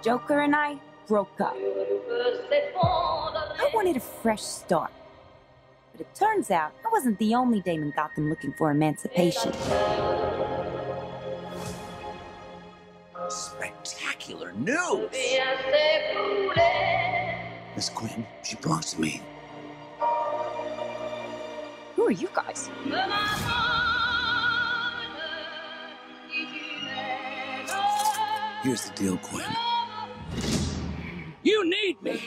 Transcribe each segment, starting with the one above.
Joker and I broke up. I wanted a fresh start. But it turns out I wasn't the only dame in Gotham looking for emancipation. Spectacular news! Miss Quinn, she belongs to me. Who are you guys? Here's the deal, Quinn. You need me!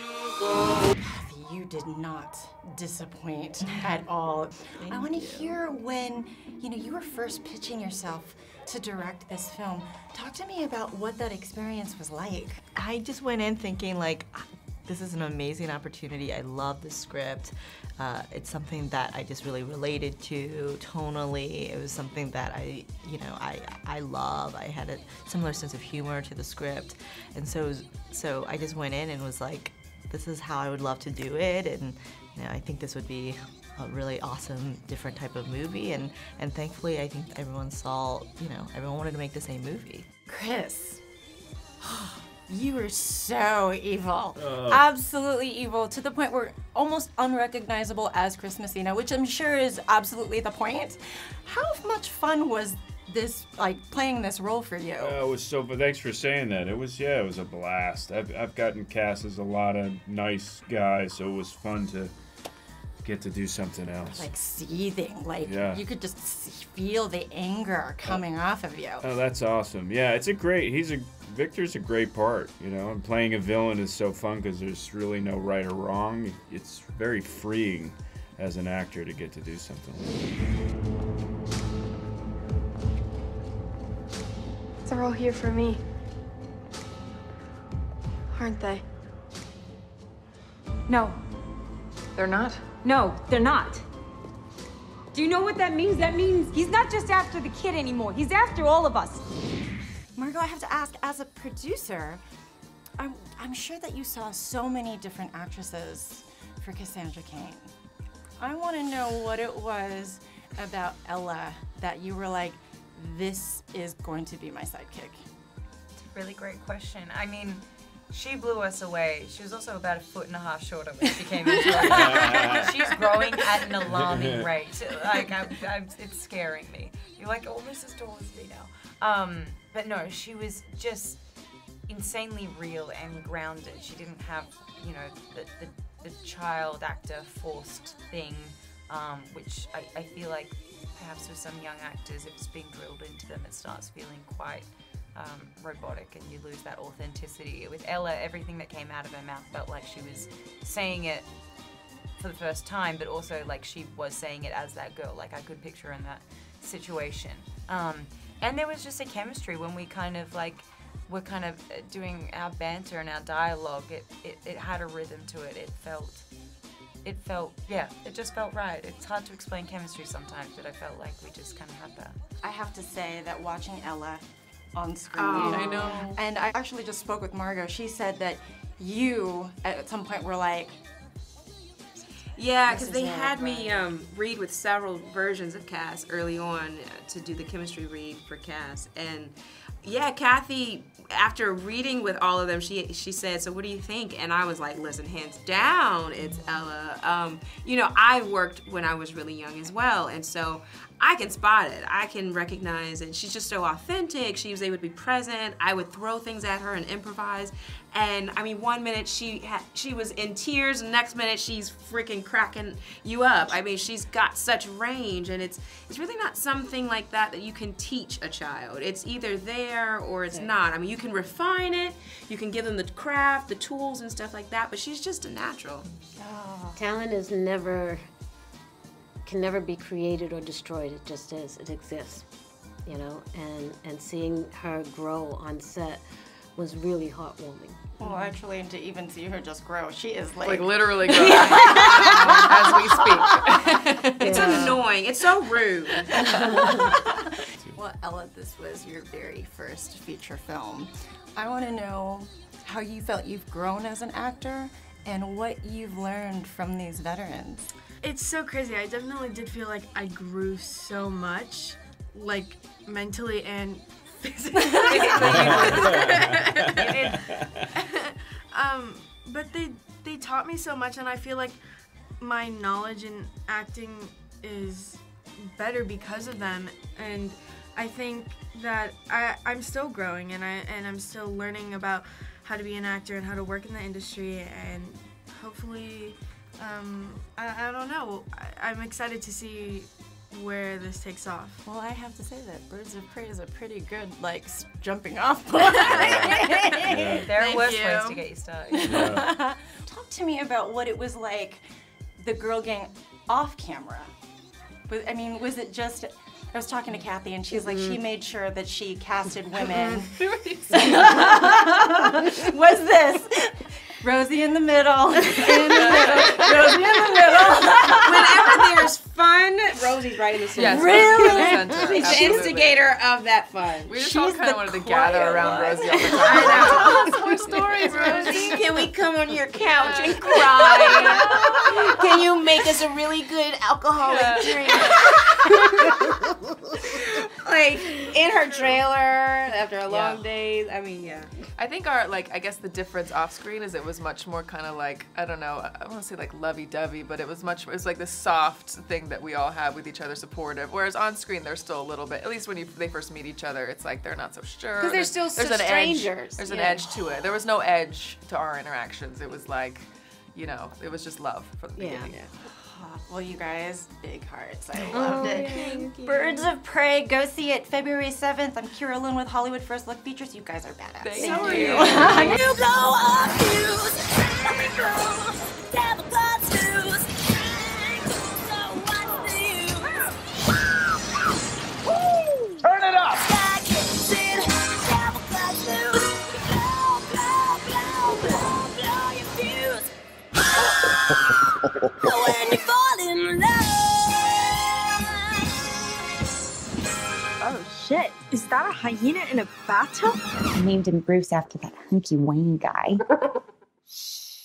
You did not disappoint at all. I want to hear when, you were first pitching yourself to direct this film. Talk to me about what that experience was like. I just went in thinking, like, this is an amazing opportunity. I love the script. It's something that I just really related to tonally. It was something that I love. I had a similar sense of humor to the script. And so I just went in and was like, this is how I would love to do it. And I think this would be a really awesome, different type of movie. And thankfully, I think everyone saw, everyone wanted to make the same movie. Chris. You were so evil. Absolutely evil, to the point where almost unrecognizable as Chris Messina, which I'm sure is absolutely the point. How much fun was this, playing this role for you? It was so, but thanks for saying that. It was a blast. I've gotten cast as a lot of nice guys, so it was fun to get to do something else. Like seething, yeah. You could just feel the anger coming off of you. Oh, that's awesome. Yeah, Victor's a great part, and playing a villain is so fun because there's really no right or wrong. It's very freeing as an actor to get to do something like that. They're all here for me. Aren't they? No. They're not? No, they're not. Do you know what that means? That means he's not just after the kid anymore. He's after all of us. Margot, I have to ask, as a producer, I'm sure that you saw so many different actresses for Cassandra Cain. I want to know what it was about Ella that you were like, this is going to be my sidekick. It's a really great question. I mean, she blew us away. She was also about 1.5 feet shorter when she came into it. She's growing at an alarming rate. It's scaring me. You're like, almost as tall as me now. But no, she was just insanely real and grounded. She didn't have, the child actor forced thing, which I feel like perhaps with some young actors, if it's being drilled into them, it starts feeling quite robotic and you lose that authenticity. With Ella, everything that came out of her mouth felt like she was saying it for the first time, but also like she was saying it as that girl. Like I could picture her in that situation. And there was just a chemistry when we were kind of doing our banter and our dialogue. It had a rhythm to it. It just felt right. It's hard to explain chemistry sometimes, but I felt like we just kind of had that. I have to say that watching Ella on screen, I know. And I actually just spoke with Margot. She said that you, at some point, were like, yeah, because they had me read with several versions of Cass early on to do the chemistry read for Cass. And yeah, Cathy, after reading with all of them, she said, so what do you think? And I was like, listen, hands down, it's Ella. I worked when I was really young as well, and so I can spot it. I can recognize it. She's just so authentic. She was able to be present. I would throw things at her and improvise. And I mean, one minute she was in tears, and the next minute she's freaking cracking you up. I mean, she's got such range, and it's really not something like that you can teach a child. It's either there or it's not. I mean, you can refine it, you can give them the craft, the tools and stuff like that, but she's just a natural. Oh. Talent is can never be created or destroyed. It just is. It exists, and seeing her grow on set was really heartwarming. Well, actually, and to even see her just grow, she is like literally growing as we speak. It's annoying. It's so rude. Well, Ella, this was your very first feature film. I want to know how you felt you've grown as an actor and what you've learned from these veterans. It's so crazy. I definitely did feel like I grew so much, like mentally and basically. But they taught me so much, and I feel like my knowledge in acting is better because of them. And I think that I'm still growing, and I'm still learning about how to be an actor and how to work in the industry, and hopefully, I don't know. I'm excited to see where this takes off. Well, I have to say that Birds of Prey is a pretty good, like, jumping off point. There are worse ways to get you started. Yeah. Talk to me about what it was like, the girl gang off camera. I mean, was it just, I was talking to Cathy, and she's like, she made sure that she casted women. Was this Rosie in the middle, Rosie in the middle. Whenever there's fun, Rosie's right in the center. Yes, Really? Rosie's in the center, She's the absolutely. instigator of that fun. We just She's all kind the of wanted to gather quiet around one. Rosie all the time. I know. Tell us more stories, Rosie. Can we come on your couch and cry? Can you make us a really good alcoholic drink? Like in her trailer after a long day. I mean, yeah. I think our, like, I guess the difference off screen is it was much more kind of like, I don't know, I want to say like lovey-dovey, but it was like this soft thing that we all have with each other, supportive. Whereas on screen, they're still a little bit, at least when they first meet each other, it's like they're not so sure. 'Cause they're still there's so an strangers. Edge, there's an Yeah. edge to it. There was no edge to our interactions. It was like, you know, it was just love from the beginning. Well, you guys, big hearts. I loved it. Birds of Prey, go see it February 7th. I'm KIYRA LYNN with Hollywood First Look Features. You guys are badass. Thank Thank you. you. You blow up fuse, devil God's news. So what's the use? Turn it up! Sky kicks in, devil God's news. Blow, blow, blow, blow, blow your fuse. When you fall in love. Oh shit, is that a hyena in a bathtub? I named him Bruce after that hunky Wayne guy. Shh.